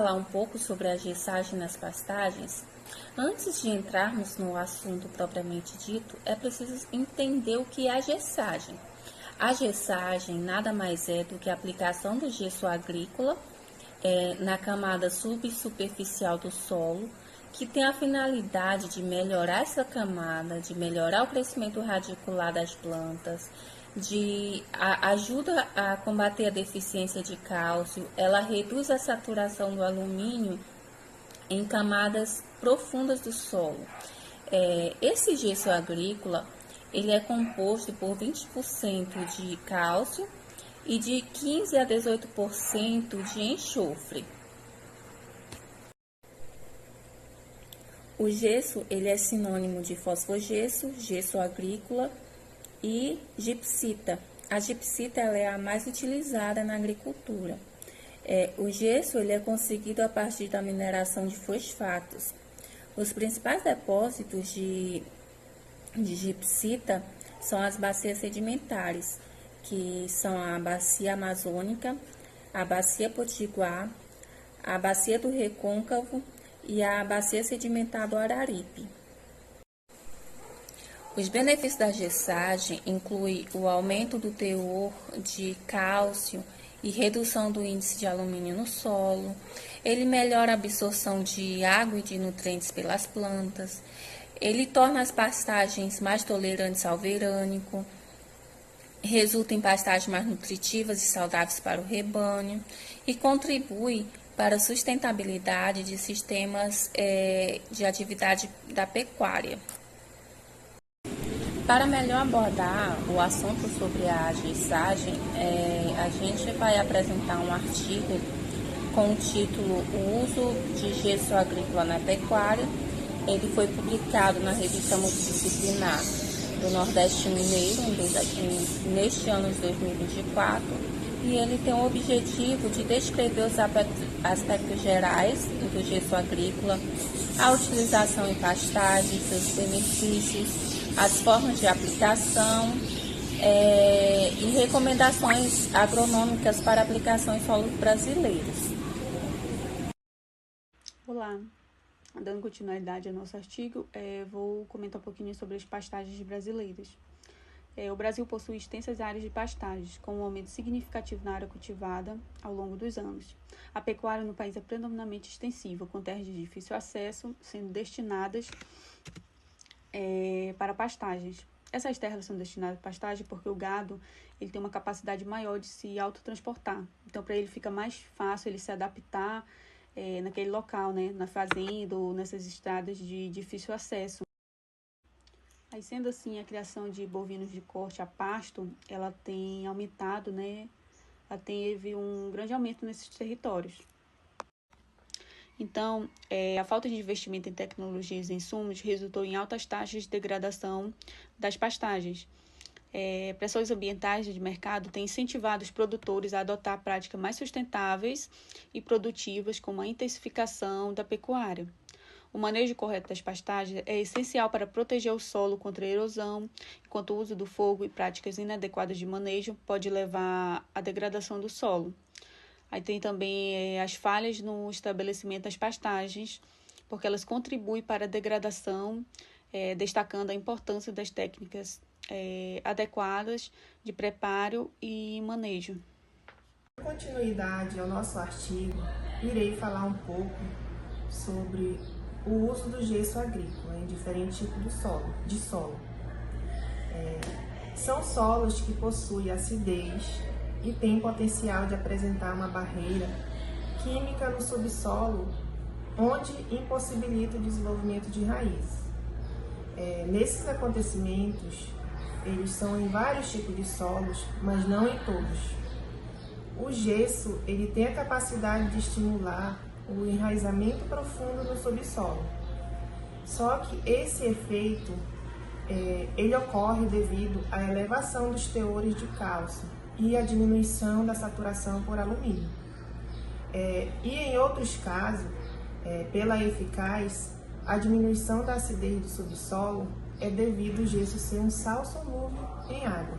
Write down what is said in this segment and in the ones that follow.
falar um pouco sobre a gessagem nas pastagens? Antes de entrarmos no assunto propriamente dito, é preciso entender o que é a gessagem. A gessagem nada mais é do que a aplicação do gesso agrícola na camada subsuperficial do solo, que tem a finalidade de melhorar essa camada, de melhorar o crescimento radicular das plantas, ajuda a combater a deficiência de cálcio, ela reduz a saturação do alumínio em camadas profundas do solo. Esse gesso agrícola ele é composto por 20% de cálcio e de 15 a 18% de enxofre. O gesso ele é sinônimo de fosfogesso, gesso agrícola e gipsita. A gipsita ela é a mais utilizada na agricultura. O gesso ele é conseguido a partir da mineração de fosfatos. Os principais depósitos de gipsita são as bacias sedimentares, que são a bacia amazônica, a bacia potiguar, a bacia do recôncavo e a bacia sedimentar do Araripe. Os benefícios da gessagem incluem o aumento do teor de cálcio e redução do índice de alumínio no solo. Ele melhora a absorção de água e de nutrientes pelas plantas. Ele torna as pastagens mais tolerantes ao verânico. Resulta em pastagens mais nutritivas e saudáveis para o rebanho. E contribui para a sustentabilidade de sistemas de atividade da pecuária. Para melhor abordar o assunto sobre a gessagem, a gente vai apresentar um artigo com o título O uso de gesso agrícola na pecuária. Ele foi publicado na revista multidisciplinar do Nordeste Mineiro neste ano de 2024 e ele tem o objetivo de descrever os aspectos gerais do gesso agrícola, a utilização em pastagens, seus benefícios, as formas de aplicação e recomendações agronômicas para aplicação em solos brasileiros. Olá, dando continuidade ao nosso artigo, vou comentar um pouquinho sobre as pastagens brasileiras. O Brasil possui extensas áreas de pastagens, com um aumento significativo na área cultivada ao longo dos anos. A pecuária no país é predominantemente extensiva, com terras de difícil acesso, sendo destinadas para pastagens. Essas terras são destinadas para pastagem porque o gado ele tem uma capacidade maior de se autotransportar. Então, para ele fica mais fácil ele se adaptar naquele local, né, na fazenda ou nessas estradas de difícil acesso. Aí, sendo assim, a criação de bovinos de corte a pasto, ela tem aumentado, né? Ela teve um grande aumento nesses territórios. Então, a falta de investimento em tecnologias e insumos resultou em altas taxas de degradação das pastagens. Pressões ambientais de mercado têm incentivado os produtores a adotar práticas mais sustentáveis e produtivas, como a intensificação da pecuária. O manejo correto das pastagens é essencial para proteger o solo contra a erosão, enquanto o uso do fogo e práticas inadequadas de manejo pode levar à degradação do solo. Aí tem também as falhas no estabelecimento das pastagens, porque elas contribuem para a degradação, destacando a importância das técnicas adequadas de preparo e manejo. Em continuidade ao nosso artigo, irei falar um pouco sobre o uso do gesso agrícola em diferentes tipos de solo. São solos que possuem acidez e têm potencial de apresentar uma barreira química no subsolo, onde impossibilita o desenvolvimento de raiz. Nesses acontecimentos, eles são em vários tipos de solos, mas não em todos. O gesso ele tem a capacidade de estimular o enraizamento profundo no subsolo. Só que esse efeito ele ocorre devido à elevação dos teores de cálcio e à diminuição da saturação por alumínio. E em outros casos, pela eficaz, a diminuição da acidez do subsolo é devido ao gesso ser um sal solúvel em água.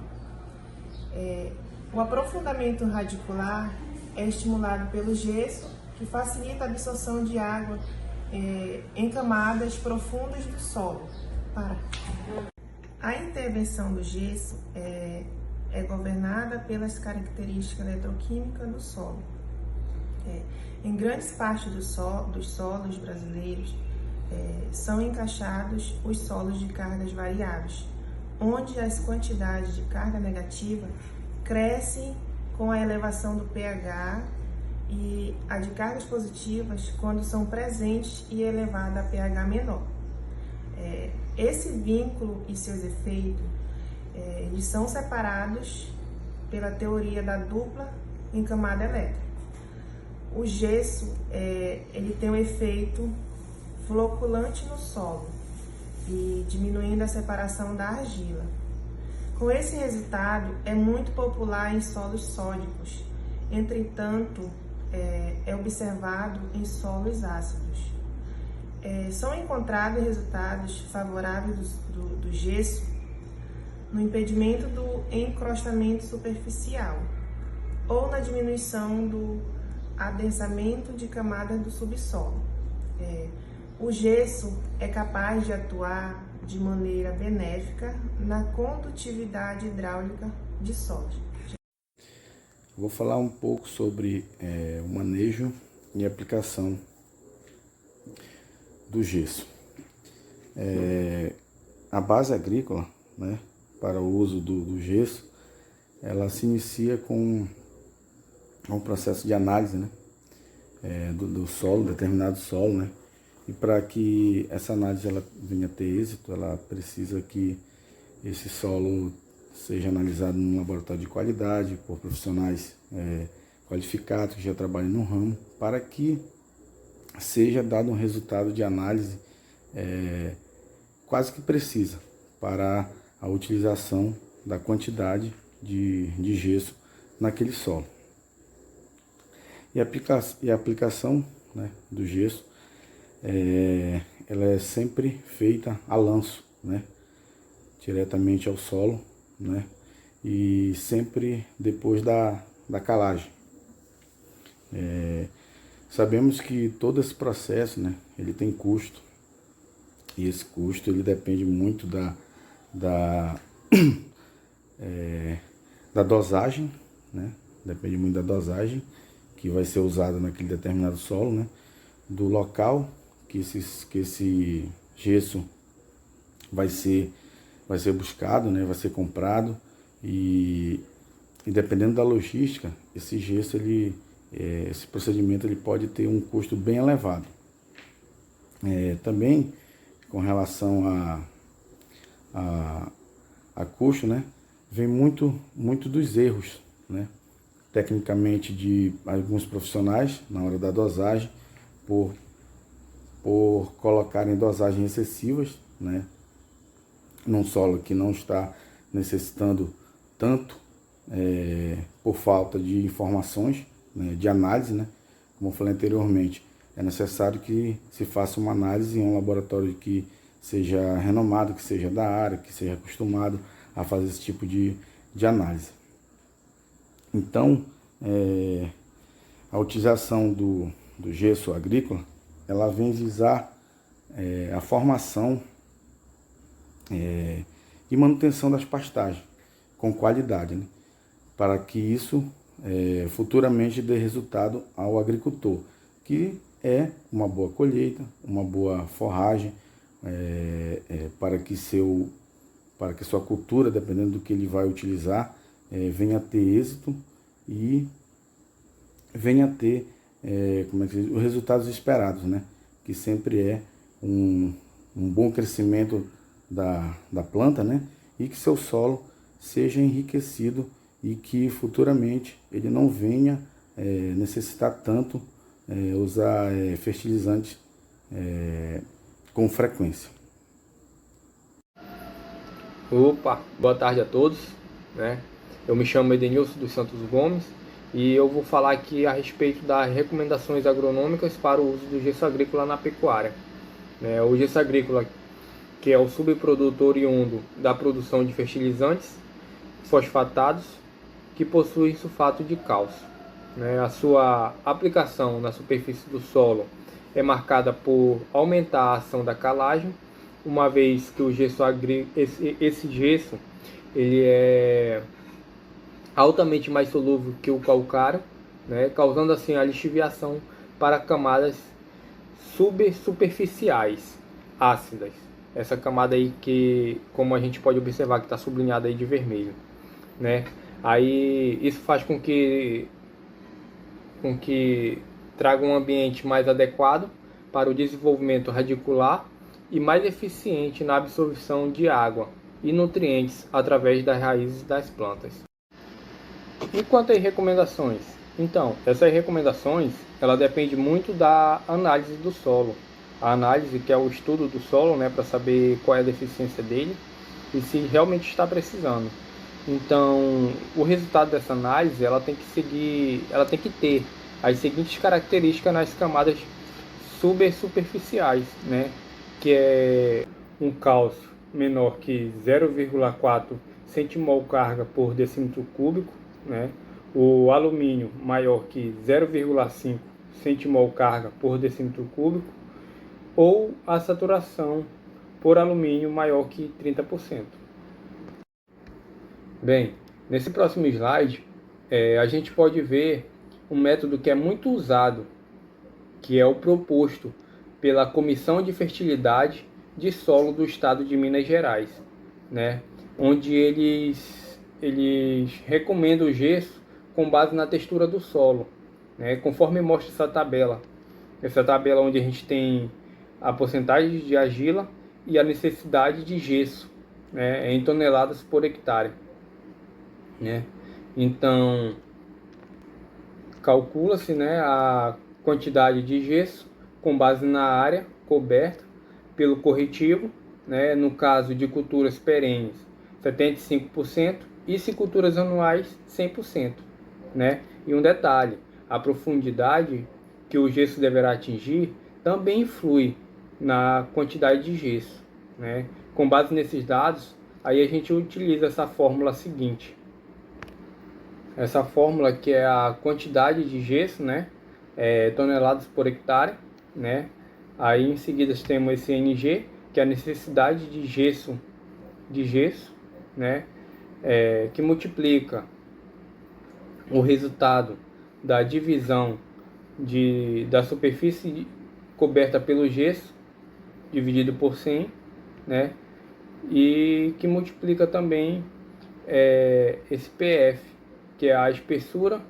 O aprofundamento radicular é estimulado pelo gesso que facilita a absorção de água em camadas profundas do solo. A intervenção do gesso é governada pelas características eletroquímicas do solo. Em grandes partes dos solos brasileiros são encaixados os solos de cargas variáveis, onde as quantidades de carga negativa crescem com a elevação do pH e a de cargas positivas quando são presentes e elevada a pH menor. Esse vínculo e seus efeitos eles são separados pela teoria da dupla em camada elétrica. O gesso ele tem um efeito floculante no solo e diminuindo a separação da argila. Com esse resultado, é muito popular em solos sódicos, entretanto, é observado em solos ácidos. São encontrados resultados favoráveis do gesso no impedimento do encrostamento superficial ou na diminuição do adensamento de camadas do subsolo. O gesso é capaz de atuar de maneira benéfica na condutividade hidráulica de solos. Vou falar um pouco sobre o manejo e aplicação do gesso. A base agrícola, né, para o uso do gesso, ela se inicia com um processo de análise, né, do solo, determinado solo, né, e para que essa análise ela venha a ter êxito, ela precisa que esse solo seja analisado num laboratório de qualidade, por profissionais qualificados que já trabalham no ramo, para que seja dado um resultado de análise quase que precisa para a utilização da quantidade de gesso naquele solo. E a aplicação, né, do gesso, ela é sempre feita a lanço, né, diretamente ao solo, né, e sempre depois da calagem. Sabemos que todo esse processo, né, ele tem custo, e esse custo ele depende muito da dosagem, né, depende muito da dosagem que vai ser usada naquele determinado solo, né, do local que esse gesso vai ser buscado, né, vai ser comprado, e dependendo da logística, esse gesso esse procedimento ele pode ter um custo bem elevado. Também com relação a custo, né, vem muito dos erros, né, tecnicamente de alguns profissionais na hora da dosagem, por colocarem dosagens excessivas, né, num solo que não está necessitando tanto, por falta de informações, né, de análise, né, como eu falei anteriormente. É necessário que se faça uma análise em um laboratório que seja renomado, que seja da área, que seja acostumado a fazer esse tipo de análise. Então, a utilização do gesso agrícola, ela vem visar a formação e manutenção das pastagens com qualidade, né, para que isso futuramente dê resultado ao agricultor, que é uma boa colheita, uma boa forragem, para que sua cultura, dependendo do que ele vai utilizar, venha a ter êxito e venha a ter os resultados esperados, né? Que sempre é um bom crescimento da planta, né? E que seu solo seja enriquecido e que futuramente ele não venha necessitar tanto usar fertilizantes com frequência. Opa, boa tarde a todos, né? Eu me chamo Edenilson dos Santos Gomes e eu vou falar aqui a respeito das recomendações agronômicas para o uso do gesso agrícola na pecuária. O gesso agrícola, que é o subproduto oriundo da produção de fertilizantes fosfatados que possuem sulfato de cálcio. né, a sua aplicação na superfície do solo é marcada por aumentar a ação da calagem, uma vez que o gesso esse gesso ele é altamente mais solúvel que o calcário, né, causando assim a lixiviação para camadas superficiais ácidas. Essa camada aí que, como a gente pode observar, que está sublinhada aí de vermelho, né? Aí isso faz com que traga um ambiente mais adequado para o desenvolvimento radicular e mais eficiente na absorção de água e nutrientes através das raízes das plantas. E quanto às recomendações? Então, essas recomendações, ela depende muito da análise do solo. A análise, que é o estudo do solo, né, para saber qual é a deficiência dele e se realmente está precisando. Então, o resultado dessa análise, ela tem que ter as seguintes características nas camadas superficiais, né, que é um cálcio menor que 0,4 centimol carga por decímetro cúbico, né, o alumínio maior que 0,5 centimol carga por decímetro cúbico, ou a saturação por alumínio maior que 30%. Bem, nesse próximo slide, a gente pode ver um método que é muito usado, que é o proposto pela Comissão de Fertilidade de Solo do Estado de Minas Gerais, né? Onde eles recomendam o gesso com base na textura do solo, né? Conforme mostra essa tabela onde a gente tem a porcentagem de argila e a necessidade de gesso, né, em toneladas por hectare, né? Então, calcula-se, né, a quantidade de gesso com base na área coberta pelo corretivo, né, no caso de culturas perenes 75% e se culturas anuais 100%, né? E um detalhe, a profundidade que o gesso deverá atingir também influi na quantidade de gesso, né? Com base nesses dados, aí a gente utiliza essa fórmula seguinte. Essa fórmula que é a quantidade de gesso, né? Toneladas por hectare, né? Aí em seguida temos esse NG, que é a necessidade de gesso, né? Que multiplica o resultado da divisão da superfície coberta pelo gesso dividido por 100, né? E que multiplica também esse PF, que é a espessura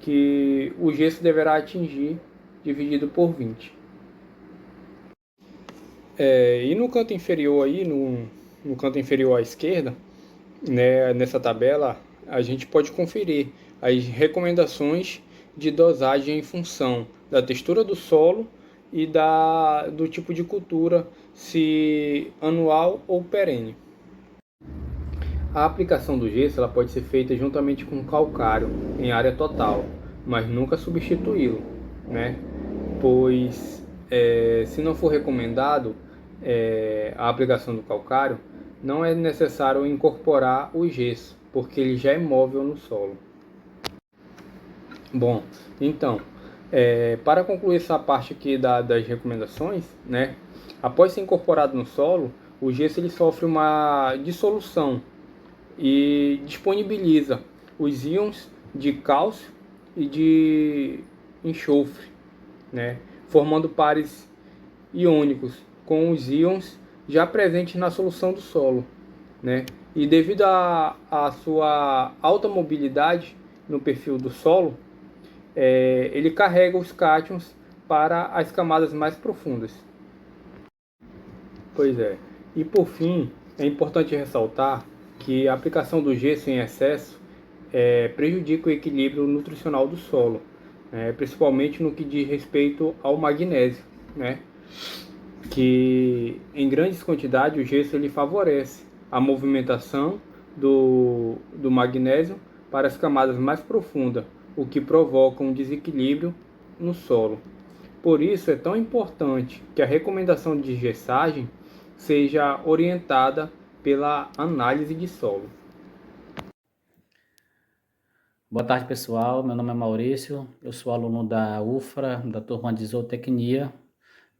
que o gesso deverá atingir dividido por 20. E no canto inferior aí, no canto inferior à esquerda, né, nessa tabela, a gente pode conferir as recomendações de dosagem em função da textura do solo e do tipo de cultura, se anual ou perene. A aplicação do gesso ela pode ser feita juntamente com calcário em área total, mas nunca substituí-lo, né? Pois se não for recomendado a aplicação do calcário, não é necessário incorporar o gesso, porque ele já é móvel no solo. Bom, então, para concluir essa parte aqui das recomendações, né? Após ser incorporado no solo, o gesso ele sofre uma dissolução e disponibiliza os íons de cálcio e de enxofre, né, formando pares iônicos com os íons já presentes na solução do solo, né? E devido à sua alta mobilidade no perfil do solo, ele carrega os cátions para as camadas mais profundas. Pois é. E por fim, é importante ressaltar que a aplicação do gesso em excesso prejudica o equilíbrio nutricional do solo, principalmente no que diz respeito ao magnésio, né? Que em grandes quantidades o gesso ele favorece a movimentação do magnésio para as camadas mais profundas, o que provoca um desequilíbrio no solo. Por isso é tão importante que a recomendação de gessagem seja orientada pela análise de solo. Boa tarde, pessoal. Meu nome é Maurício, eu sou aluno da UFRA, da turma de Zootecnia,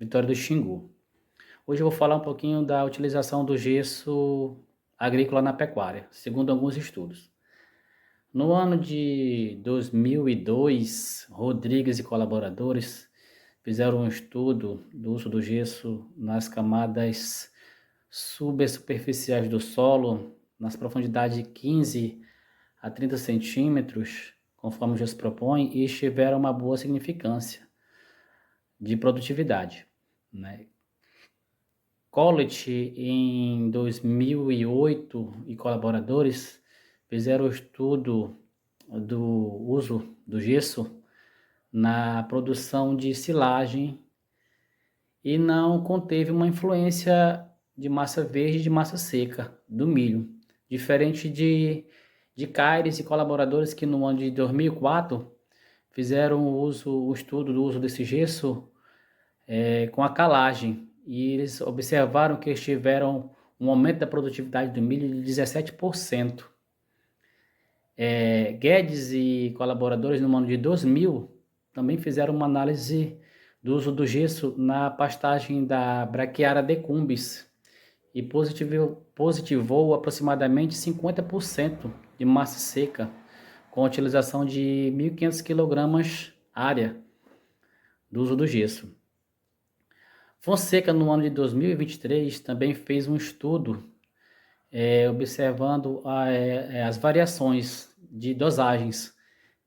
Vitória do Xingu. Hoje eu vou falar um pouquinho da utilização do gesso agrícola na pecuária, segundo alguns estudos. No ano de 2002, Rodrigues e colaboradores fizeram um estudo do uso do gesso nas camadas subsuperficiais do solo, nas profundidades de 15 a 30 centímetros, conforme o gesso propõe, e tiveram uma boa significância de produtividade, né? Collett, em 2008, e colaboradores fizeram o estudo do uso do gesso na produção de silagem e não conteve uma influência de massa verde e de massa seca do milho, diferente de Caires e colaboradores que no ano de 2004 fizeram o estudo do uso desse gesso com a calagem, e eles observaram que eles tiveram um aumento da produtividade do milho de 17%. Guedes e colaboradores no ano de 2000 também fizeram uma análise do uso do gesso na pastagem da Braquiária decumbens e positivou aproximadamente 50% de massa seca, com a utilização de 1.500 kg área do uso do gesso. Fonseca, no ano de 2023, também fez um estudo observando as variações de dosagens,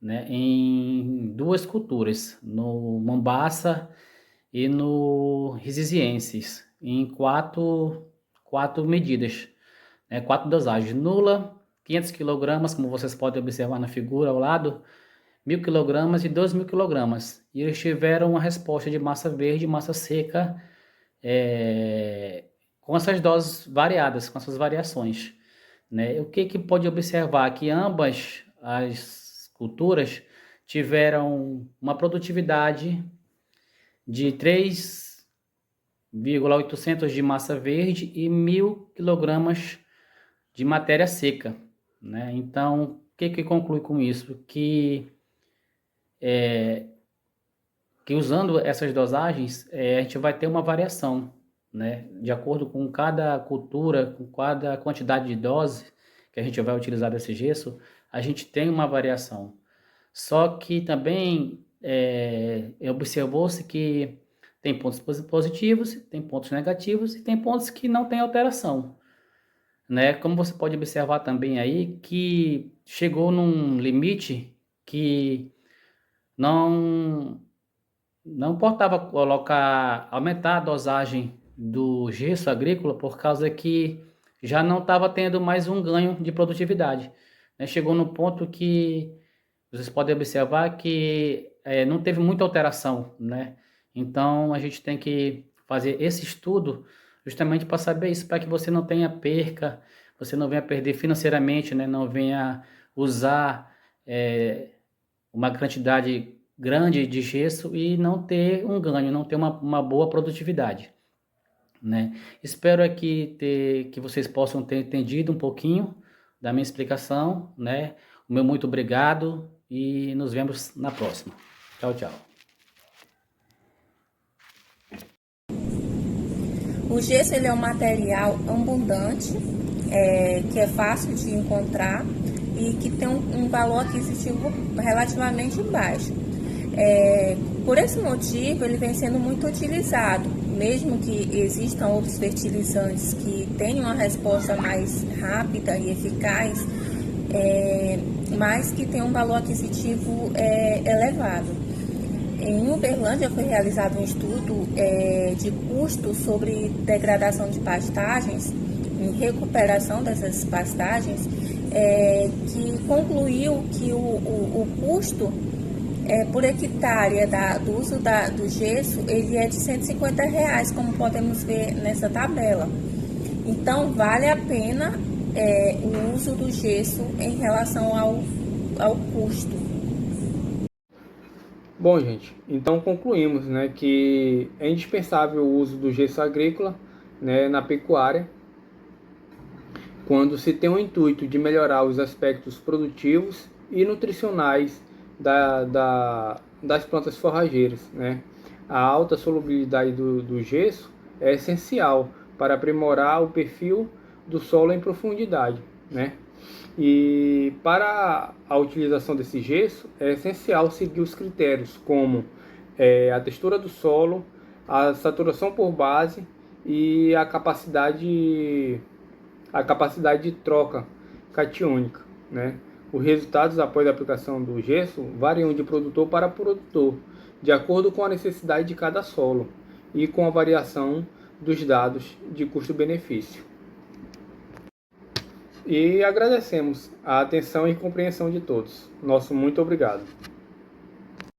né, em duas culturas, no Mombasa e no Riziziensis, em quatro medidas, né, 4 dosagens: nula, 500 kg, como vocês podem observar na figura ao lado, 1.000 kg e 2.000 kg. E eles tiveram uma resposta de massa verde e massa seca com essas doses variadas, com essas variações, né? O que pode observar? Que ambas as culturas tiveram uma produtividade de 3,800 de massa verde e 1.000 kg de matéria seca, né? Então, o que conclui com isso? Que usando essas dosagens, a gente vai ter uma variação, né? De acordo com cada cultura, com cada quantidade de dose que a gente vai utilizar desse gesso, a gente tem uma variação. Só que também observou-se que tem pontos positivos, tem pontos negativos e tem pontos que não tem alteração, né? Como você pode observar também aí, que chegou num limite que não importava aumentar a dosagem do gesso agrícola, por causa que já não estava tendo mais um ganho de produtividade, né? Chegou no ponto que vocês podem observar que não teve muita alteração, né? Então a gente tem que fazer esse estudo justamente para saber isso, para que você não tenha perca, você não venha perder financeiramente, né? Não venha usar uma quantidade grande de gesso e não ter um ganho, não ter uma boa produtividade, né? Espero aqui que vocês possam ter entendido um pouquinho da minha explicação, né? O meu muito obrigado e nos vemos na próxima. Tchau, tchau. O gesso ele é um material abundante, que é fácil de encontrar e que tem um valor aquisitivo relativamente baixo. Por esse motivo, ele vem sendo muito utilizado, mesmo que existam outros fertilizantes que tenham uma resposta mais rápida e eficaz, mas que tem um valor aquisitivo elevado. Em Uberlândia foi realizado um estudo de custo sobre degradação de pastagens e recuperação dessas pastagens, que concluiu que o custo por hectare do uso do gesso, ele é de R$150, como podemos ver nessa tabela. Então, vale a pena o uso do gesso em relação ao custo. Bom, gente, então concluímos, né, que é indispensável o uso do gesso agrícola, né, na pecuária, quando se tem o intuito de melhorar os aspectos produtivos e nutricionais das plantas forrageiras, né? A alta solubilidade do gesso é essencial para aprimorar o perfil do solo em profundidade, né? E para a utilização desse gesso é essencial seguir os critérios como a textura do solo, a saturação por base e a capacidade de troca catiônica, né? Os resultados após a aplicação do gesso variam de produtor para produtor, de acordo com a necessidade de cada solo e com a variação dos dados de custo-benefício. E agradecemos a atenção e compreensão de todos. Nosso muito obrigado.